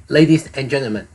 Ladies and gentlemen,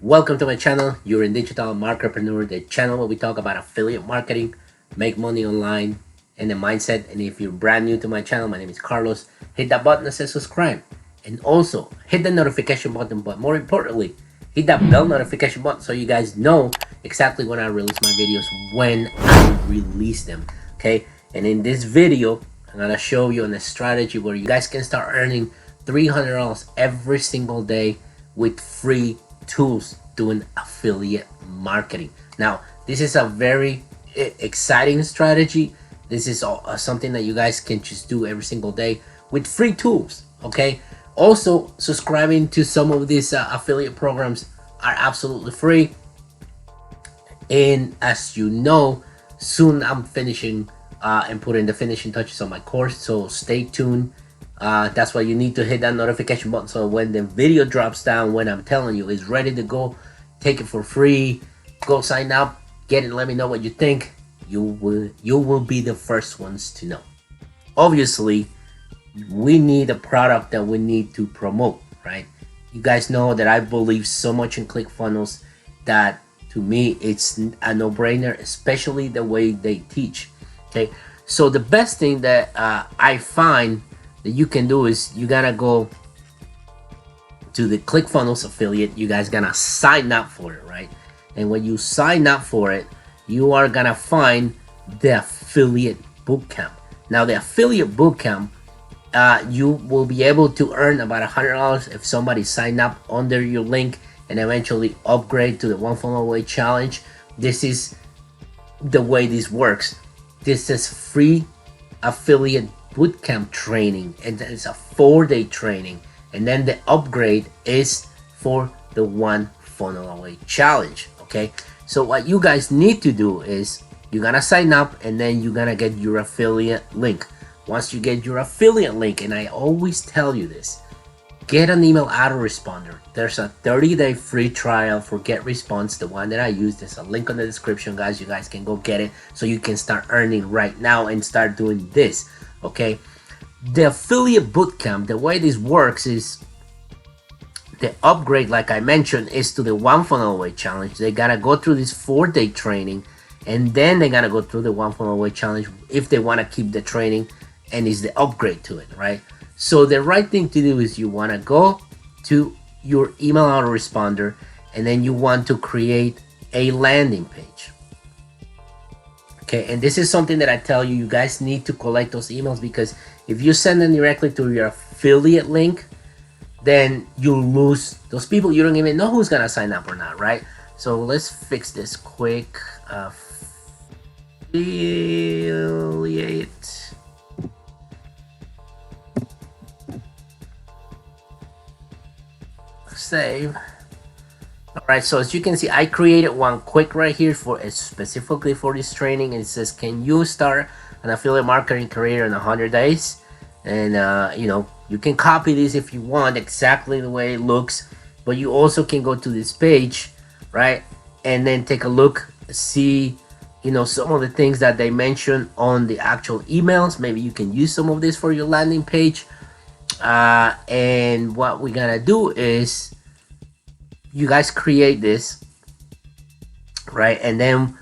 welcome to my channel. You're in Digital Marketpreneur, the channel where we talk about affiliate marketing, make money online, and the mindset. And if you're brand new to my channel, my name is Carlos. Hit that button that says subscribe, and also hit the notification button. But more importantly, hit that bell notification button so you guys know exactly when I release my videos, when I release them. Okay, and in this video, I'm gonna show you a strategy where you guys can start earning $300 every single day with free tools doing affiliate marketing. Now, this is a very exciting strategy. This is something that you guys can just do every single day with free tools. Okay. Also, subscribing to some of these affiliate programs are absolutely free. And as you know, soon I'm finishing and putting the finishing touches on my course. So stay tuned. That's why you need to hit that notification button, so when the video drops down, when I'm telling you it's ready to go, take it for free, go sign up, get it, let me know what you think. You will be the first ones to know. Obviously, we need a product that we need to promote, right? You guys know that I believe so much in ClickFunnels that to me it's a no-brainer, especially the way they teach. Okay, so the best thing that I find that you can do is you gotta go to the ClickFunnels affiliate. You guys gonna sign up for it, right? And when you sign up for it, you are gonna find the affiliate bootcamp. Now, the affiliate bootcamp, you will be able to earn about $100 if somebody sign up under your link and eventually upgrade to the one funnel away challenge. This is the way this works. This is free affiliate bootcamp training, and it's a 4-day training, and then the upgrade is for the one funnel away challenge. Okay, so what you guys need to do is you're gonna sign up, and then you're gonna get your affiliate link. Once you get your affiliate link, and I always tell you this, get an email autoresponder. There's a 30-day free trial for GetResponse, the one that I use. There's a link in the description, guys. You guys can go get it so you can start earning right now and start doing this. Okay, the affiliate bootcamp, the way this works is the upgrade, like I mentioned, is to the one funnel away challenge. They gotta go through this 4-day training, and then they gotta go through the one funnel away challenge if they want to keep the training, and is the upgrade to it, right? So the right thing to do is you want to go to your email autoresponder, and then you want to create a landing page. Okay, and this is something that I tell you, you guys need to collect those emails, because if you send them directly to your affiliate link, then you lose those people. You don't even know who's gonna sign up or not, right? So let's fix this quick. Affiliate. Save. Alright, so as you can see, I created one quick right here for specifically for this training. It says, can you start an affiliate marketing career in 100 days? And you know, you can copy this if you want, exactly the way it looks, but you also can go to this page, right, and then take a look, see, you know, some of the things that they mention on the actual emails. Maybe you can use some of this for your landing page. And what we're gonna do is you guys create this, right, and then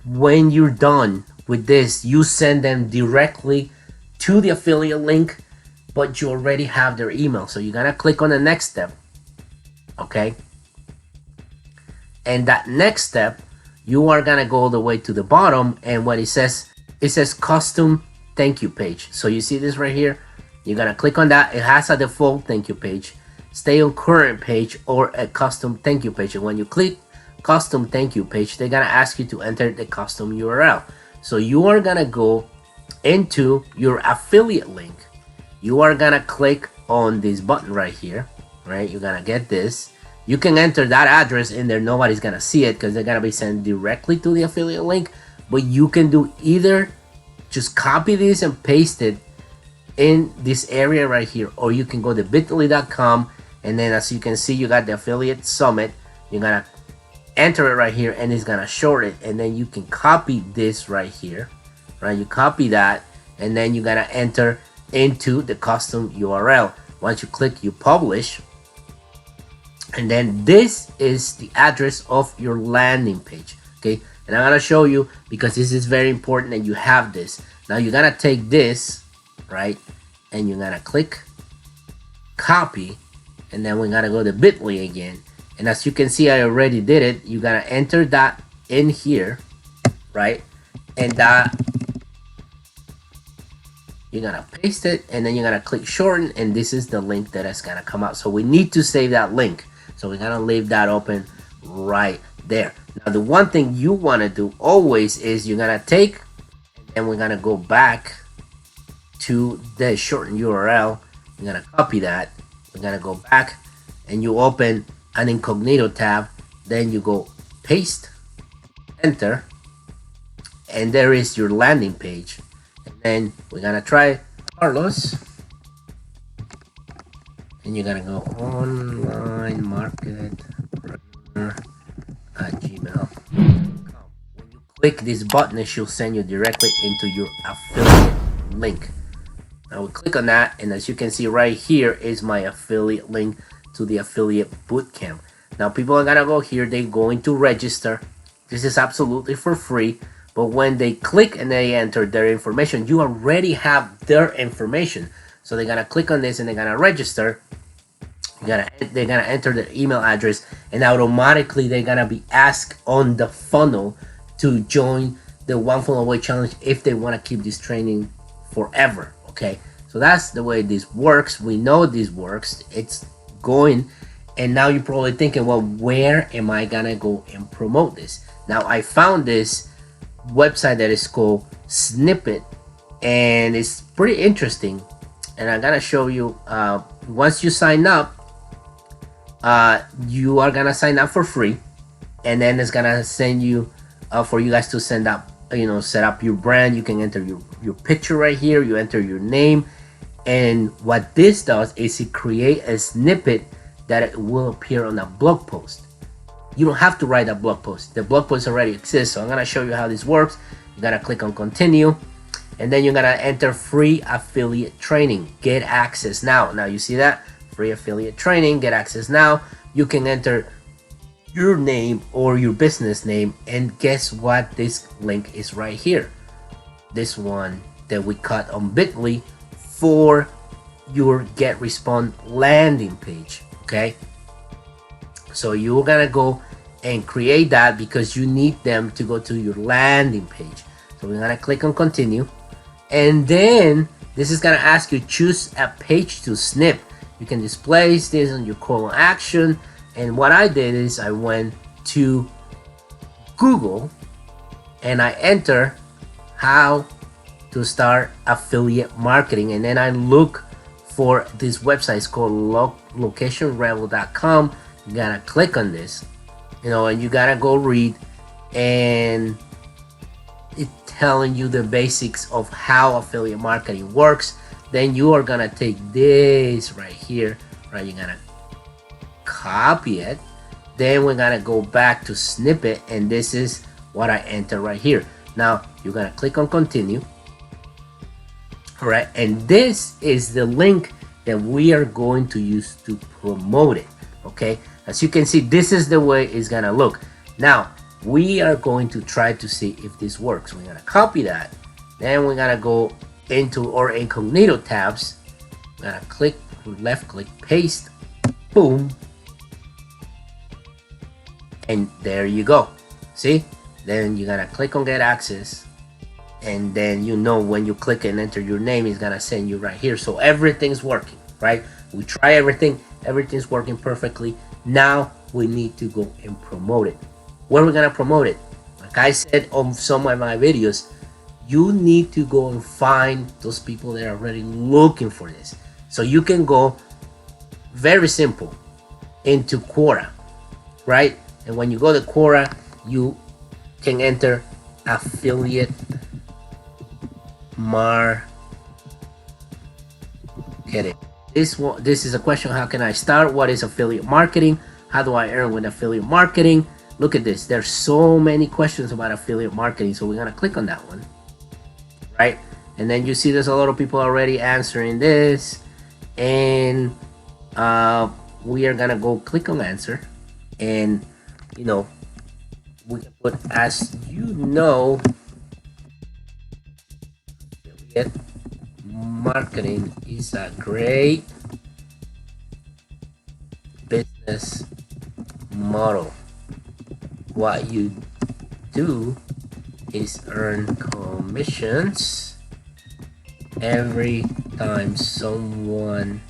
when you're done with this, you send them directly to the affiliate link, but you already have their email. So you're gonna click on the next step. Okay, and that next step, you are gonna go all the way to the bottom, and what it says custom thank you page. So you see this right here, you're gonna click on that. It has a default thank you page, stay on current page, or a custom thank you page. And when you click custom thank you page, they're gonna ask you to enter the custom URL. So you are gonna go into your affiliate link. You are gonna click on this button right here, right? You're gonna get this. You can enter that address in there. Nobody's gonna see it because they're gonna be sent directly to the affiliate link. But you can do either just copy this and paste it in this area right here, or you can go to bit.ly.com, and then as you can see, you got the affiliate summit. You're gonna enter it right here, and it's gonna show it, and then you can copy this right here, right? You copy that, and then you gotta enter into the custom URL. Once you click you publish, And then this is the address of your landing page. Okay, and I'm gonna show you because this is very important that you have this. Now you're gonna take this, right, and you're gonna click copy, and then we're gonna go to bit.ly again. And as you can see, I already did it. You gotta enter that in here, right, and that you're gonna paste it, and then you're gonna click shorten, and this is the link that is gonna come out. So we need to save that link, so we're gonna leave that open right there. Now the one thing you want to do always is you're gonna take, and we're gonna go back to the shortened URL. You're gonna copy that, we're gonna go back, and you open an incognito tab, then you go paste, enter, and there is your landing page. And then we're gonna try Carlos, and you're gonna go online market at gmail.com. When you click this button, it should send you directly into your affiliate link. Now we click on that, and as you can see right here is my affiliate link to the affiliate bootcamp. Now people are gonna go here, they're going to register. This is absolutely for free, but when they click and they enter their information, you already have their information. So they're gonna click on this and they're gonna register. They're gonna enter their email address, and automatically they're gonna be asked on the funnel to join the One Funnel Away challenge if they want to keep this training forever. Okay, so that's the way this works. We know this works. It's going, and now you're probably thinking, well, where am I gonna go and promote this? Now I found this website that is called Snipit, and it's pretty interesting, and I'm gonna show you. Once you sign up, you are gonna sign up for free, and then it's gonna send you for you guys to send up, set up your brand. You can enter your picture right here, you enter your name, and what this does is it create a snippet that it will appear on a blog post. You don't have to write a blog post. The blog post already exists. So I'm gonna show you how this works. You gotta click on continue, and then you're gonna enter free affiliate training, get access now. Now you see that free affiliate training, get access now. You can enter your name or your business name, and guess what? This link is right here. This one that we cut on bit.ly for your get respond landing page. Okay, so you're gonna go and create that because you need them to go to your landing page. So we're gonna click on continue, and then this is gonna ask you choose a page to snip. You can display this on your call to action, and what I did is I went to Google and I enter how to start affiliate marketing, and then I look for this website. It's called locationrebel.com. You gotta click on this, and you gotta go read, and it's telling you the basics of how affiliate marketing works. Then you are gonna take this right here, right? You're gonna copy it. Then we're gonna go back to Snipit, and this is what I enter right here. Now you're gonna click on continue. All right, and this is the link that we are going to use to promote it. Okay, as you can see, this is the way it's gonna look. Now we are going to try to see if this works. We're gonna copy that, then we're gonna go into our incognito tabs. We're gonna click, left click, paste, boom, and there you go. See, then you're gonna click on get access, and then when you click and enter your name, it's gonna send you right here. So everything's working, right? We try everything's working perfectly. Now we need to go and promote it. Where are we gonna promote it? Like I said on some of my videos, you need to go and find those people that are already looking for this. So you can go, very simple, into Quora, right? And when you go to Quora, you can enter affiliate marketing. This is a question: how can I start? What is affiliate marketing? How do I earn with affiliate marketing? Look at this. There's so many questions about affiliate marketing. So we're gonna click on that one, right? And then you see there's a lot of people already answering this, and we are gonna go click on answer, and you know, we can put, as you know, affiliate marketing is a great business model. What you do is earn commissions every time someone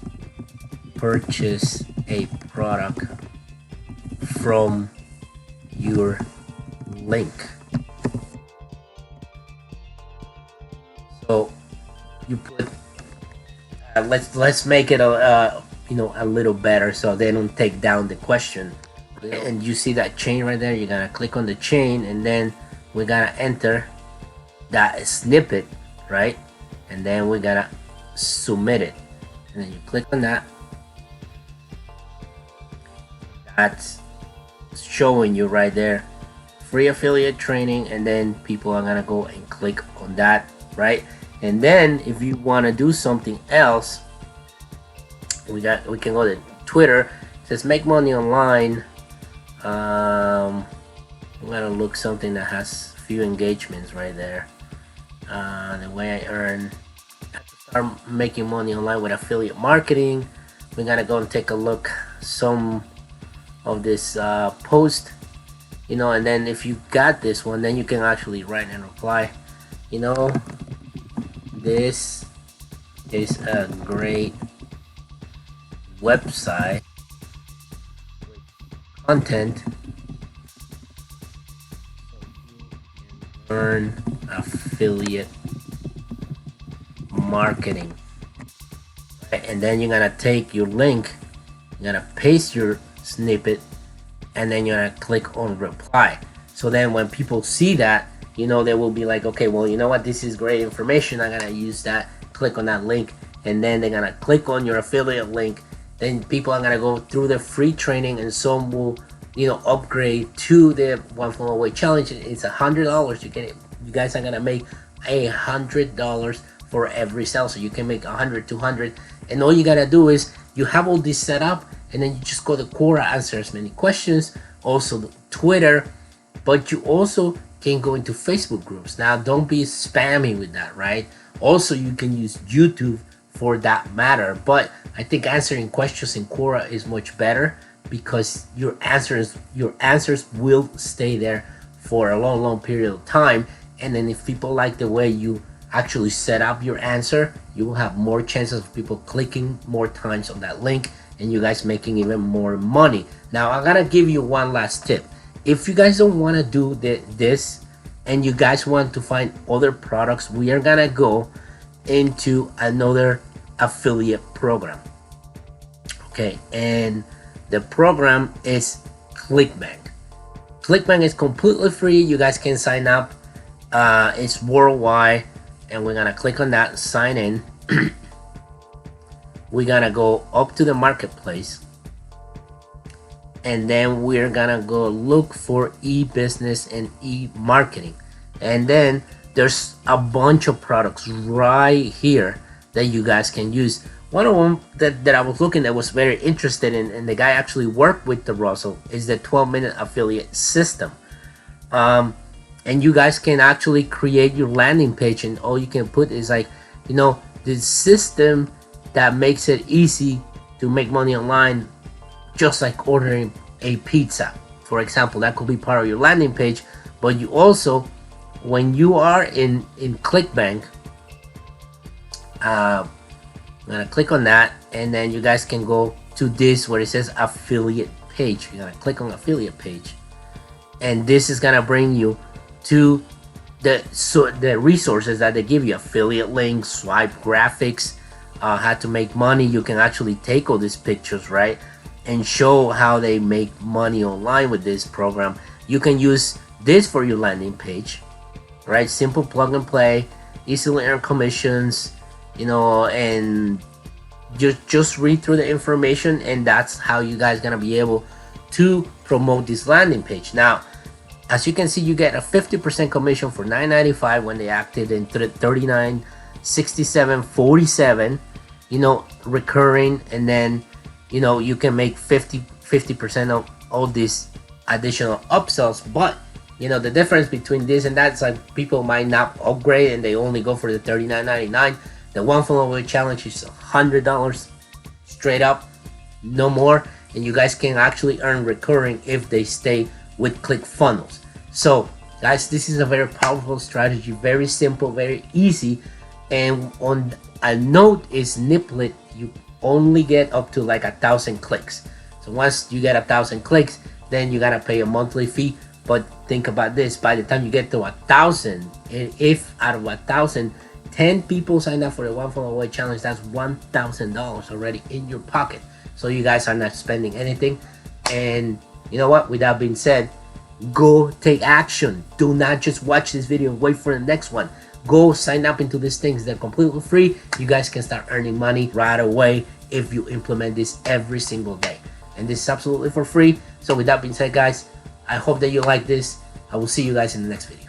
purchase a product from your link. So you put let's make it a a little better so they don't take down the question. And you see that chain right there, you're gonna click on the chain, and then we're gonna enter that snippet, right? And then we're gonna submit it, and then you click on that. That's showing you right there, free affiliate training, and then people are gonna go and click on that, right? And then if you want to do something else, we can go to Twitter. It says make money online. I'm gonna look something that has few engagements right there. The way I earn, start making money online with affiliate marketing. We're gonna go and take a look some of this post, and then if you got this one, then you can actually write and reply, this is a great website with content so you can earn affiliate marketing, right? And then you're gonna take your link, you're gonna paste your snippet, and then you're gonna click on reply. So then when people see that, they will be like, okay, well, you know what, this is great information, I'm gonna use that, click on that link, and then they're gonna click on your affiliate link. Then people are gonna go through the free training, and some will upgrade to the one funnel away challenge. It's $100. You guys are gonna make $100 for every sale, so you can make 100, 200, and all you gotta do is you have all this set up, and then you just go to Quora, answer as many questions, also Twitter, but you also can go into Facebook groups. Now don't be spammy with that, right? Also you can use YouTube for that matter, but I think answering questions in Quora is much better because your answers will stay there for a long period of time. And then if people like the way you actually set up your answer, you will have more chances of people clicking more times on that link and you guys making even more money. Now I'm gonna give you one last tip. If you guys don't want to do this and you guys want to find other products, we are gonna go into another affiliate program. Okay, and the program is ClickBank. ClickBank is completely free. You guys can sign up. It's worldwide, and we're gonna click on that, sign in. We're gonna go up to the marketplace, and then we're gonna go look for e-business and e-marketing, and then there's a bunch of products right here that you guys can use. One of them that I was looking at was very interested in, and the guy actually worked with the Russell, is the 12-minute affiliate system. And you guys can actually create your landing page, and all you can put is like, the system that makes it easy to make money online, just like ordering a pizza, for example. That could be part of your landing page. But you also, when you are in ClickBank, I'm gonna click on that, and then you guys can go to this where it says affiliate page. You're gonna click on affiliate page, and this is gonna bring you to the resources that they give you: affiliate links, swipe graphics, how to make money. You can actually take all these pictures, right, and show how they make money online with this program. You can use this for your landing page, right? Simple plug and play, easily earn commissions, and just read through the information, and that's how you guys gonna be able to promote this landing page. Now, as you can see, you get a 50% commission for $9.95 when they acted in $39.67.47, recurring, and then you know, you can make 50% of all these additional upsells. But you know, the difference between this and that is like people might not upgrade and they only go for the $39.99. The one funnel away challenge is $100 straight up, no more, and you guys can actually earn recurring if they stay with ClickFunnels. So guys, this is a very powerful strategy, very simple, very easy. And on a note is Snipit, you only get up to like 1,000 clicks. So once you get 1,000 clicks, then you gotta pay a monthly fee. But think about this, by the time you get to 1,000, and if out of 1,000 10 people sign up for the one funnel away challenge, that's $1,000 already in your pocket. So you guys are not spending anything. And you know what, with that being said, go take action. Do not just watch this video and wait for the next one. Go sign up into these things. They're completely free. You guys can start earning money right away if you implement this every single day. And this is absolutely for free. So with that being said, guys, I hope that you like this. I will see you guys in the next video.